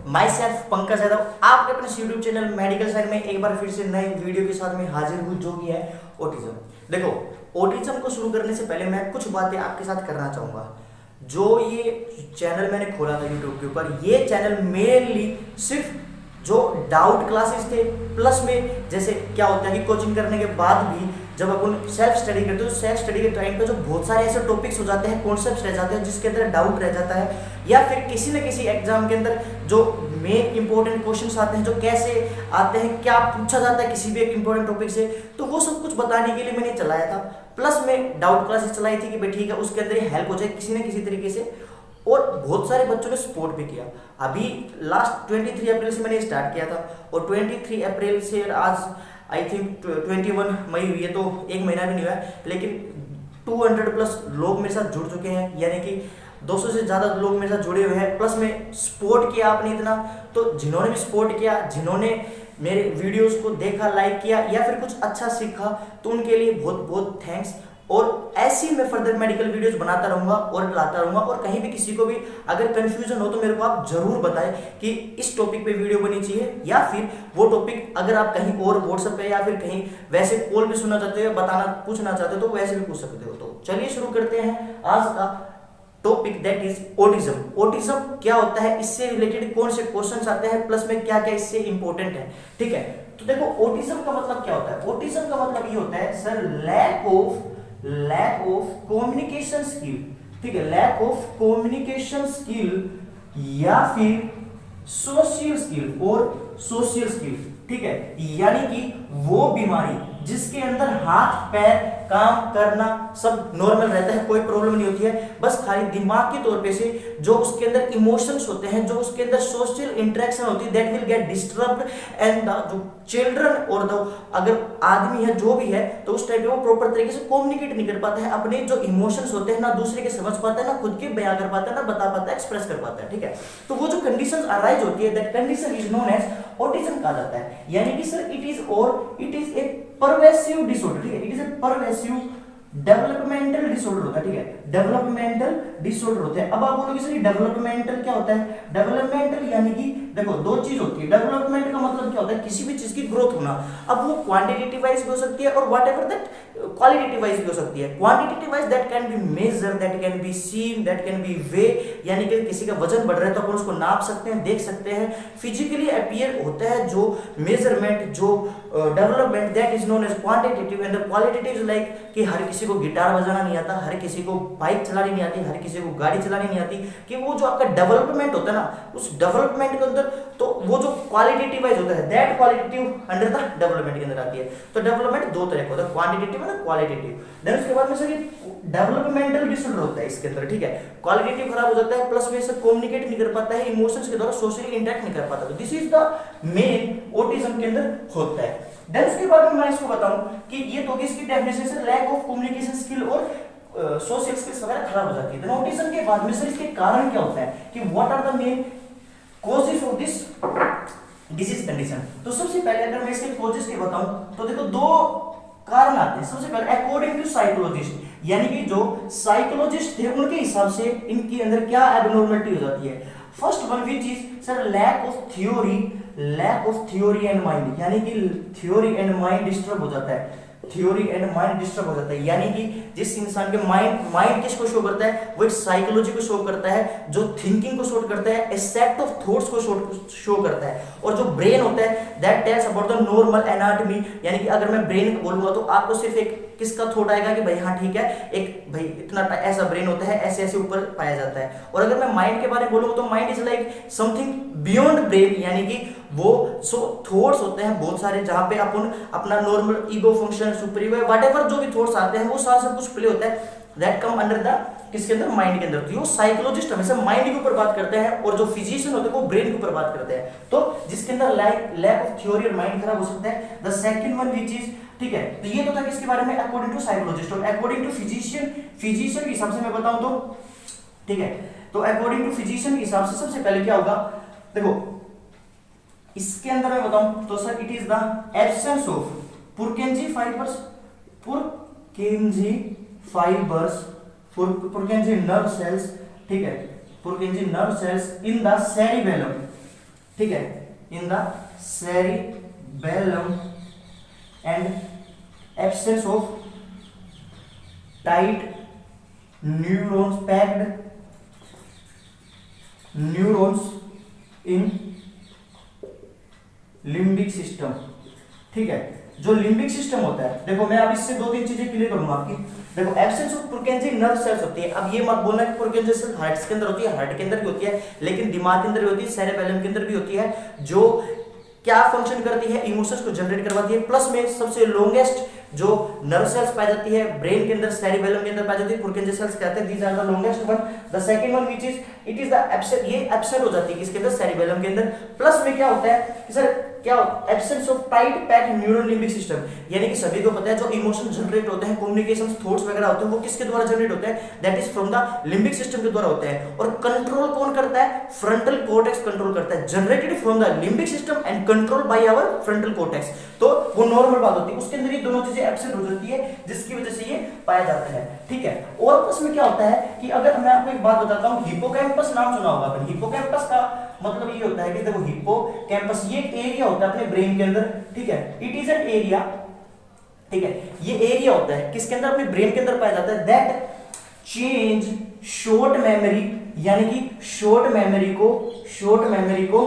My self Pankaj Yadav, आपके अपने YouTube channel medical side में एक बार फिर से नए वीडियो के साथ में हाजिर हूँ, जो कि है ऑटिज्म। देखो, ऑटिज्म को शुरू करने से पहले मैं कुछ बातें आपके साथ करना चाहूँगा। जो ये चैनल मैंने खोला था यूट्यूब के ऊपर, ये चैनल मेनली सिर्फ जो डाउट क्लासेस थे, प्लस में जैसे क्या होता है कि कोचिंग करने के बाद भी जब अपन सेल्फ स्टडी करते हो, सेल्फ स्टडी के टाइम पे जो बहुत सारे ऐसे टॉपिक्स हो जाते हैं, कॉन्सेप्ट्स रह जाते हैं जिसके अंदर डाउट रह जाता है, या फिर किसी न किसी एग्जाम के अंदर जो मेन इंपॉर्टेंट क्वेश्चंस आते हैं, जो कैसे आते हैं, क्या पूछा जाता है किसी भी एक इंपॉर्टेंट टॉपिक से, तो वो सब कुछ बताने के लिए मैंने चलाया था। प्लस में डाउट क्लासेस चलाई थी कि भाई ठीक है, उसके अंदर ये हेल्प हो जाए किसी न किसी तरीके से, और बहुत सारे बच्चों ने सपोर्ट भी किया। अभी लास्ट 23 अप्रैल से मैंने स्टार्ट किया था, और 23 अप्रैल से आज आई थिंक 21 मई हुई है, तो एक महीना भी नहीं हुआ है, लेकिन 200 प्लस लोग मेरे साथ जुड़ चुके हैं, यानी कि 200 से ज़्यादा लोग मेरे साथ जुड़े हुए हैं। प्लस में सपोर्ट किया आपने इतना, तो जिन्होंने भी सपोर्ट किया, जिन्होंने मेरे वीडियोस को देखा, लाइक किया, या फिर कुछ अच्छा सीखा, तो उनके लिए बहुत बहुत थैंक्स। और ऐसी मैं फर्दर मेडिकल वीडियोस बनाता रहूंगा और लाता रहूंगा, और कहीं भी किसी को भी अगर कंफ्यूजन हो तो मेरे को आप जरूर बताएं कि इस टॉपिक पे वीडियो बनी चाहिए, या फिर वो टॉपिक अगर आप कहीं और व्हाट्सएप पे या फिर कहीं वैसे कॉल पे सुनना चाहते हो, बताना पूछना चाहते हो, तो वैसे भी पूछ सकते हो। तो चलिए शुरू करते हैं आज का topic, that is autism. Autism क्या होता है, इससे रिलेटेड कौन से क्वेश्चंस आते हैं, प्लस में क्या क्या इससे इंपॉर्टेंट है। ठीक है, तो देखो ऑटिज्म का मतलब क्या होता है। ऑटिज्म का मतलब ये होता है sir, lack of communication skill. ठीक है, लैक ऑफ कम्युनिकेशन स्किल या फिर सोशल स्किल और सोशल स्किल। ठीक है, यानी कि वो बीमारी जिसके अंदर हाथ पैर काम करना सब नॉर्मल रहता है, कोई प्रॉब्लम नहीं होती है, बस खाली दिमाग के तौर पे से जो उसके अंदर इमोशंस होते हैं, जो उसके अंदर सोशल इंटरेक्शन होती है, that will get disturbed, and जो चिल्ड्रन और द अगर आदमी है जो भी है, तो उस टाइम पे वो प्रॉपर तरीके से कम्युनिकेट नहीं कर पाता है, अपने जो इमोशंस होते हैं ना दूसरे के समझ पाता है, ना खुद के बयां कर पाता है, ना बता पाता है, एक्सप्रेस कर पाता है। ठीक है, तो वो जो कंडीशन अराइज होती है, that condition is known as autism कहा जाता है। यानी कि sir it is a pervasive disorder. ठीक है, it is a pervasive developmental disorder होता है। ठीक है, डेवलपमेंटल डिसऑर्डर होते हैं। अब आप बोलोगे सर डेवलपमेंटल क्या होता है। डेवलपमेंटल यानी कि देखो दो चीज होती है। डेवलपमेंट का मतलब क्या होता है, किसी भी चीज की ग्रोथ होना। अब वो क्वांटिटेटिव वाइज भी हो सकती है और व्हाटएवर दैट क्वालिटेटिव वाइज भी हो सकती है। Quantitative wise that can be measure, that can be seen, that can be weigh, यानी कि किसी का वजन बढ़ रहा है तो अपन उसको नाप सकते हैं, देख सकते हैं। फिजिकली अपीयर होता है जो मेजरमेंट, जो development, that is known as quantitative. And qualitative is like कि हर किसी को गिटार बजाना नहीं आता, हर किसी को बाइक चलानी नहीं आती, हर किसी को गाड़ी चलानी नहीं आती, कि वो जो आपका डेवलपमेंट होता है ना, उस डेवलपमेंट के अंदर तो वो जो क्वालिटेटिव वाइज होता है, that qualitative under the development के अंदर आती है। तो डेवलपमेंट दो तरह का होता है, क्वांटिटेटिव और क्वालिटेटिव। देन उसके बाद में सर डेवलपमेंटल डिसऑर्डर होता है इसके अंदर। ठीक है, क्वालिटेटिव खराब हो जाता है, प्लस में से कम्युनिकेट नहीं कर पाता है, इमोशंस के द्वारा सोशली इंटरेक्ट नहीं कर पाता। तो this is the main autism के अंदर होता है। देन उसके बाद में मैं इसको बताऊं कि ये तो इसकी डेफिनेशन से लैक ऑफ कम्युनिकेशन स्किल और सोशल स्किल्स वगैरह खराब हो जाती है। ऑटिज्म के बाद में सर इसके कारण क्या होता है, कि what are the main causes of this disease condition. तो सबसे पहले अगर मैं इसके कॉजेस के बताऊं तो देखो दो कारण आते हैं। सबसे पहले अकॉर्डिंग टू साइकोलॉजिस्ट, यानी कि जो साइकोलॉजिस्ट थे उनके हिसाब से इनके अंदर क्या एबनॉर्मलिटी हो जाती है। First one which is sir lack of theory and mind, यानी कि थ्योरी एंड माइंड डिस्टर्ब हो जाता है। थ्योरी एंड माइंड डिस्टर्ब हो जाता है, यानी कि जिस इंसान के माइंड किसको शो करता है, वो एक साइकोलॉजी को शो करता है, जो थिंकिंग को शो करता है, ए सेट ऑफ थॉट्स को शो करता है। और जो ब्रेन होता है that tells about the normal anatomy, यानी कि अगर मैं ब्रेन बोलूंगा तो आपको सिर्फ एक किसका थॉट आएगा कि भाई हाँ ठीक है, एक भाई इतना ऐसा ब्रेन होता है, ऐसे ऐसे ऊपर पाया जाता है। और अगर मैं माइंड के बारे में बोलूंगा तो mind is like something beyond brain, यानी कि वो सो थॉट्स होते हैं बहुत सारे, जहां पे अपन अपना normal ego function, super ego, whatever जो भी थॉट्स आते हैं वो सारा सब कुछ प्ले होता है, दैट कम अंडर द किसके अंदर, माइंड के अंदर। तो साइकोलॉजिस्ट हमेशा माइंड के ऊपर बात करते हैं और जो फिजिशियन होते हैं वो ब्रेन के ऊपर बात करते हैं। तो जिसके अंदर लैक ऑफ थ्योरी और माइंड खराब हो सकता है। The second one which is, ठीक है, तो ये तो था किसके बारे में, अकॉर्डिंग टू साइकोलॉजिस्ट। और अकॉर्डिंग टू फिजिशियन के हिसाब से मैं बताऊं तो, ठीक है, तो अकॉर्डिंग टू फिजिशियन के हिसाब से सबसे पहले क्या होगा, देखो इसके अंदर मैं बताऊं तो sir it is the absence of Purkinje nerve cells, ठीक है, Purkinje nerve cells in the cerebellum, ठीक है, in the cerebellum and absence of tight neurons, packed neurons in limbic system. ठीक है, जो लिम्बिक सिस्टम होता है, देखो मैं अब इससे दो तीन चीजें क्लियर करूंगा आपकी। देखो absence of Purkinje nerve sales होती है। अब ये मत बोलना कि पुरकेंजी सेल हार्ट के अंदर होती है, हार्ट के अंदर भी होती है, लेकिन दिमाग के अंदर भी होती है, सेरेबेलम के अंदर भी होती है, जो क्या फंक्शन करती है, इमोशंस को जनरेट करवाती है। प्लस में सबसे लॉन्गेस्ट जो नर्व सेल्स पाई जाती है ब्रेन के अंदर, सेरिबेलम के अंदर पाई जाती है, पुरकेंजी सेल्स कहते हैं। These are the longest one. The second one which is it is the absent, ये एब्सेंट हो जाती है किसके अंदर, सेरिबेलम के अंदर। प्लस में क्या होता है कि सर क्या absence of tight packed neural limbic system, यानी कि सभी को पता है जो इमोशन जनरेट होते हैं, कम्युनिकेशन थॉट्स वगैरह होते हैं, वो किसके द्वारा जनरेट होते हैं, that is from the limbic system के द्वारा होते हैं। और कंट्रोल कौन करता है, फ्रंटल कॉर्टेक्स कंट्रोल करता है, generated from the limbic system and control by our frontal cortex. तो वो नॉर्मल बात होती है, उसके अंदर ये दोनों चीजें एब्सेंट हो जाती है, जिसकी वजह से ये पाया जाता है। ठीक है, और प्लस में क्या होता है कि अगर मैं आपको एक बात बताता हूं, हिप्पोकैम्पस नाम सुना होगा आपने। हिप्पोकैम्पस का मतलब ये होता है कि देखो हिप्पोकैम्पस ये एक एरिया होता है अपने ब्रेन के अंदर। ठीक है, इट इज एन एरिया, ठीक है, ये एरिया होता है किसके अंदर, अपने ब्रेन के अंदर पाया जाता है, दैट चेंज शॉर्ट मेमोरी, यानी कि शॉर्ट मेमोरी को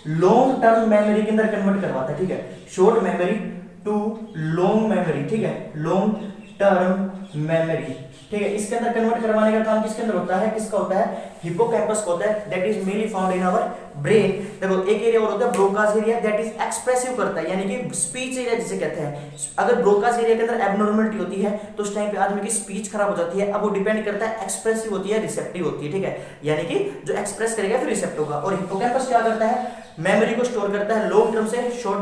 लॉन्ग टर्म मेमोरी के अंदर कन्वर्ट करवाता है। ठीक है, short memory to long memory, ठीक है, लॉन्ग टर्म मेमोरी। ठीक है, इसके अंदर कन्वर्ट करवाने का काम किसके अंदर होता है, किसका होता है, हिप्पोकैम्पस का होता है, that is mainly found in our brain. देखो एक एरिया और होता है Broca's area, that is expressive करता है, यानी कि स्पीच एरिया जिसे कहते हैं। अगर ब्रोकास एरिया के अंदर एब्नॉर्मलिटी होती है तो उस टाइम पे आदमी की स्पीच खराब हो जाती है। अब वो डिपेंड करता है एक्सप्रेसिव होती है, रिसेप्टिव होती है। ठीक है, यानी कि जो एक्सप्रेस करेगा फिर रिसेप्ट होगा। और हिप्पोकैम्पस क्या करता है, मेमोरी को स्टोर करता है, लॉन्ग टर्म से शॉर्ट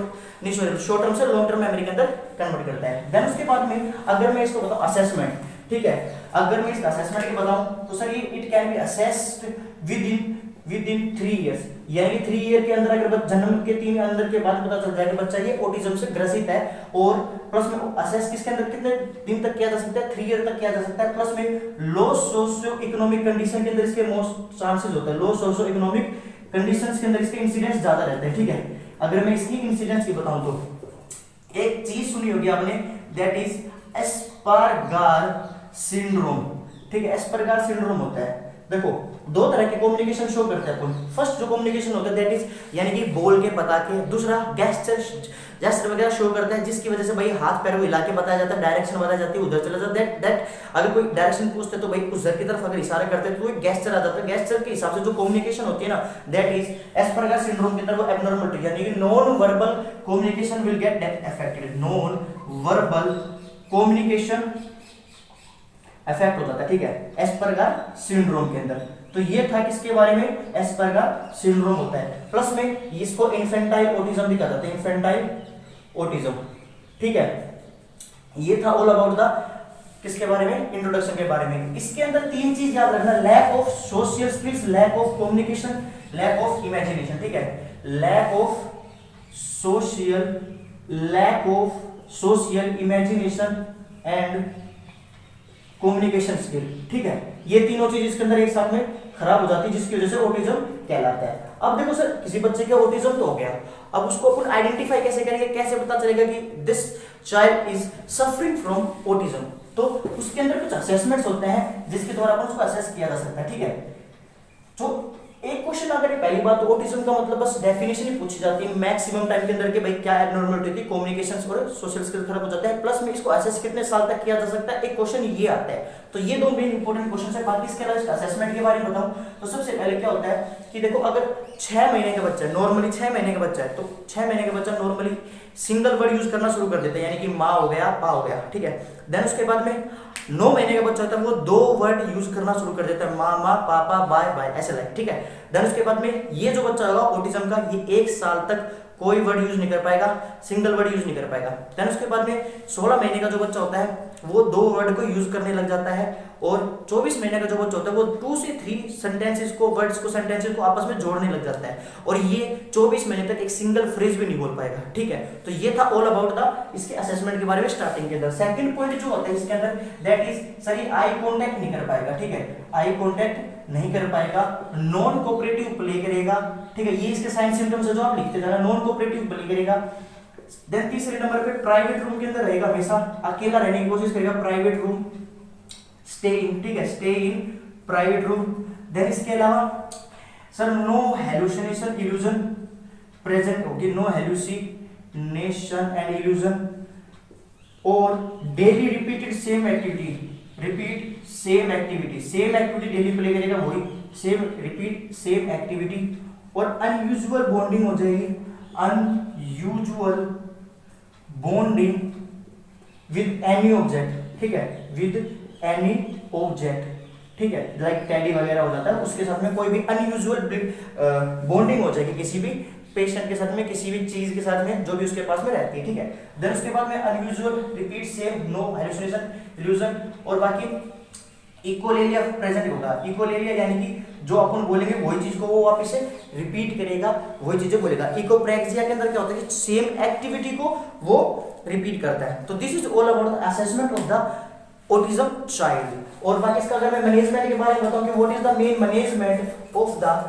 टर्म से लॉन्ग टर्म मेमोरी के अंदर कन्वर्ट करता है। देन उसके बाद में अगर मैं इसको बताऊं असेसमेंट, ठीक है, अगर मैं इसका असेसमेंट की बताऊं तो सर ये it can be assessed with in 3 years, यानी कि 3 ईयर के अंदर अगर जन्म के 3 अंदर के बाद पता चल जाए कि बच्चा ये ऑटिज्म से ग्रसित है। और प्लस में असेस किसके अंदर कितने दिन तक किया जा सकता है, 3 ईयर तक किया जा सकता है। प्लस में लो सोशियो इकोनॉमिक कंडीशन के अंदर इसके मोस्ट चांसेस होता है, लो सोशियो इकोनॉमिक कंडीशंस के अंदर इसके इंसिडेंस ज्यादा रहते हैं। ठीक है, अगर मैं इसकी इंसिडेंस की बताऊं तो एक चीज सुनी होगी आपने, दैट इज एस्पर्गर सिंड्रोम। ठीक है, एस्पर्गर सिंड्रोम होता है, देखो दो तरह के कम्युनिकेशन शो करते हैं अपन। फर्स्ट जो कम्युनिकेशन होता है दैट इज यानी कि बोल के बता के, दूसरा जेस्चर वगैरह शो करता है, जिसकी वजह से भाई हाथ पैर को हिला के बताया जाता है, डायरेक्शन बताई जाती है, उधर चला जाता है। दैट अगर कोई डायरेक्शन पूछते तो भाई उधर की तरफ अगर इशारा करते तो एक गेस्चर आ जाता है। गेस्चर के हिसाब से जो कम्युनिकेशन होती है ना, दैट इज एस्पर्गर सिंड्रोम के अंदर वो एब्नॉर्मलिटी, यानी कि non verbal communication will get affected, non verbal communication affect हो जाता है। ठीक है, एस्पर्गर सिंड्रोम के अंदर। तो ये था किसके बारे में, एस्पर्गर सिंड्रोम होता है। प्लस में इसको इन्फेंटाइल ऑटिज्म भी कहा जाता है, इन्फेंटाइल ऑटिज्म। ठीक है, ये था ऑल अबाउट द किसके बारे में, इंट्रोडक्शन के बारे में। इसके अंदर 3 चीज याद रखना, lack of social skills, lack of communication, lack of imagination. ठीक है, lack of social imagination and communication skill. ठीक है, ये तीनों चीज इसके अंदर एक साथ में खराब हो जाती है, जिसकी वजह से ऑटिज्म कहलाता है। अब देखो सर, किसी बच्चे का ऑटिज्म तो हो गया, अब उसको अपन आइडेंटिफाई कैसे करेंगे, कैसे पता चलेगा कि this child is suffering from autism. तो उसके अंदर कुछ असेसमेंट्स होते हैं जिसके द्वारा अपन उसको असेस किया जा सकता है। ठीक है, तो एक क्वेश्चन अगर पहली बात तो ऑटिज्म का मतलब बस डेफिनेशन ही पूछी जाती है मैक्सिमम टाइम के अंदर कि भाई क्या एब्नॉर्मलिटी होती है, कम्युनिकेशन और सोशल स्किल खराब हो जाता है। प्लस में इसको असेस कितने साल तक किया जा सकता है, एक क्वेश्चन ये आता है। तो ये दो मेन इंपॉर्टेंट क्वेश्चन है। बाकी इसके अलावा असेसमेंट के बारे में बताऊं तो सबसे पहले क्या होता है कि देखो अगर 6 महीने का बच्चा है, नॉर्मली 6 महीने का बच्चा है, तो 6 महीने का बच्चा नॉर्मली सिंगल वर्ड यूज करना शुरू कर देता है, यानी कि माँ हो गया, पा हो गया। ठीक है, देन उसके बाद में 9 महीने का बच्चा होता है वो 2 वर्ड यूज करना शुरू कर देता है, मामा, पापा, बाय बाय, ऐसे लाइक। ठीक है, देन उसके बाद में ये जो बच्चा होगा ऑटिज्म का, ये 1 साल तक कोई वर्ड यूज नहीं कर पाएगा, सिंगल वर्ड यूज नहीं कर पाएगा। देन उसके बाद में 16 महीने का जो बच्चा होता है वो 2 वर्ड को यूज करने लग जाता है, और 24 महीने का जो बच्चा होता है वो 2 से 3 सेंटेंसेस को, वर्ड्स को, सेंटेंसेस को आपस में जोड़ने लग जाता है, और ये 24 महीने तक एक सिंगल फ्रेज भी नहीं बोल पाएगा। ठीक है, तो ये था ऑल अबाउट द इसके असेसमेंट के बारे में स्टार्टिंग के अंदर। सेकंड पॉइंट जो होता है इसके अंदर दैट इज सर ये आई कांटेक्ट नहीं कर पाएगा। ठीक है, आई कांटेक्ट नहीं कर पाएगा, नॉन कोऑपरेटिव प्ले करेगा, करेगा, ठीक है, ये इसके साइन सिम्टम्स है जो आप लिखते जाना। नॉन कोऑपरेटिव बली करेगा। देन तीसरे नंबर पे प्राइवेट रूम के अंदर रहेगा, हमेशा अकेला रहने की कोशिश करेगा, प्राइवेट रूम स्टे इन, ठीक है, stay in private room. Then इसके अलावा sir no hallucination illusion present होगी, नो हेलुसिनेशन एंड इल्यूजन, और daily repeated same activity, repeat same activity, same activity daily play करेगा, वही सेम रिपीट सेम एक्टिविटी। और unusual bonding हो जाएगी, unusual bonding with any object, ठीक है, with any object, ठीक है, लाइक टेडी वगैरह हो जाता है, उसके साथ में कोई भी अनयूजुअल बॉन्डिंग हो जाएगी किसी भी पेशेंट के साथ में, किसी भी चीज के साथ में जो भी उसके पास में रहती है, ठीक है। देन उसके बाद में unusual repeat same no hallucination illusion, और बाकी इकोलेलिया प्रेजेंट होगा। इकोलेलिया यानी कि जो अपन बोलेंगे वही चीज को वो वापस से रिपीट करेगा, वही चीजें बोलेगा। इकोप्रेक्सिया के अंदर क्या होता है कि सेम एक्टिविटी को वो रिपीट करता है। तो this is all about the assessment of the autism child. और बाकी इसका अगर मैं मैनेजमेंट के बारे में बताऊं कि what is the main management of the,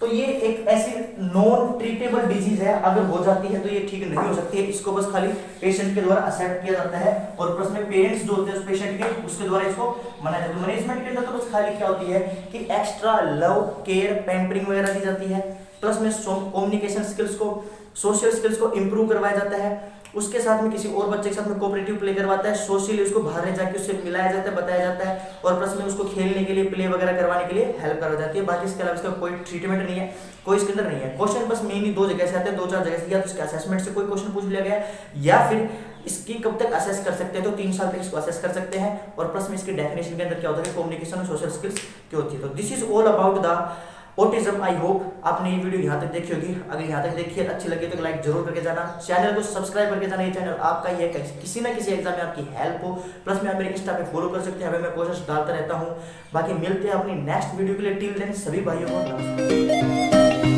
तो ये एक ऐसी नॉन ट्रीटेबल डिजीज है, अगर हो जाती है तो ये ठीक नहीं हो सकती है, इसको बस खाली पेशेंट के द्वारा एक्सेप्ट किया जाता है, और प्लस में पेरेंट्स जो होते हैं उस पेशेंट के, उसके द्वारा इसको मनाया जाता है। मैनेजमेंट के अंदर तो बस खाली क्या होती है कि एक्स्ट्रा लव केयर पैम्परिंग वगैरह दी जाती है, प्लस में कम्युनिकेशन स्किल्स को, सोशल स्किल्स को इंप्रूव करवाया जाता है, उसके साथ में किसी और बच्चे के साथ में कोऑपरेटिव प्ले करवाता है, सोशली उसको बाहर जाके उससे मिलाया जाता है, बताया जाता है, और प्लस में उसको खेलने के लिए प्ले वगैरह करवाने के लिए हेल्प करवाई जाती है। बाकी इसके अलावा इसका कोई ट्रीटमेंट नहीं है, कोई इसके अंदर नहीं है। क्वेश्चन बस मेनली दो जगह से आते हैं, दो चार जगह से, या तो इसके असेसमेंट से कोई क्वेश्चन पूछ लिया गया है, या फिर इसकी कब तक असेस कर सकते हैं, तो 3 साल तक इसको असेस कर सकते हैं। और प्लस में इसकी डेफिनेशन के अंदर क्या होता है, कम्युनिकेशन और सोशल स्किल्स क्या होती है। तो this is all about the autism. I hope आपने ये वीडियो यहाँ तक देखी होगी, अगर यहाँ तक देखी है अच्छी लगी तो लाइक जरूर करके जाना, चैनल को सब्सक्राइब करके जाना, ये चैनल आपका ही है, किसी ना किसी एग्जाम में आपकी हेल्प हो। प्लस में आप मेरे इंस्टा पे फॉलो कर सकते हैं, अभी मैं कोशिश डालता रहता हूँ। बाकी मिलते हैं अपनी नेक्स्ट वीडियो के लिए, टिल देन सभी भाइयों को नमस्कार।